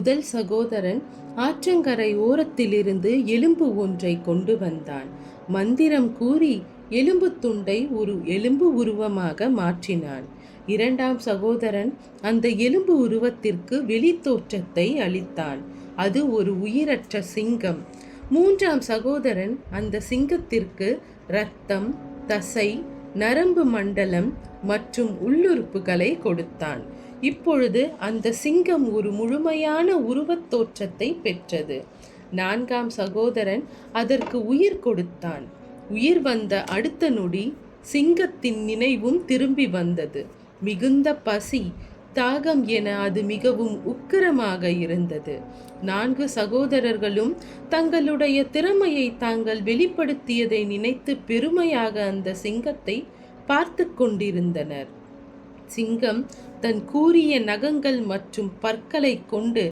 முதல் சகோதரன் ஆற்றங்கரை ஓரத்திலிருந்து எலும்பு ஒன்றை கொண்டு வந்தான். மந்திரம் கூறி எலும்பு துண்டை ஒரு எலும்பு உருவமாக மாற்றினான். இரண்டாம் சகோதரன் அந்த எலும்பு உருவத்திற்கு வெளி தோற்றத்தை அளித்தான். அது ஒரு உயிரற்ற சிங்கம். மூன்றாம் சகோதரன் அந்த சிங்கத்திற்கு இரத்தம், தசை, நரம்பு மண்டலம் மற்றும் உள்ளுறுப்புகளை கொடுத்தான். இப்பொழுது அந்த சிங்கம் ஒரு முழுமையான உருவத் தோற்றத்தை பெற்றது. நான்காம் சகோதரன் அதற்கு உயிர் கொடுத்தான். உயிர் வந்த அடுத்த நொடி சிங்கத்தின் நினைவும் திரும்பி வந்தது. மிகுந்த பசி, தாகம் என அது மிகவும் உக்கிரமாக இருந்தது. 4 சகோதரர்களும் தங்களுடைய திறமையை தாங்கள் வெளிப்படுத்தியதை நினைத்து பெருமையாக அந்த சிங்கத்தை பார்த்து கொண்டிருந்தனர். சிங்கம் தன் கூரிய நகங்கள் மற்றும் பற்களை கொண்டு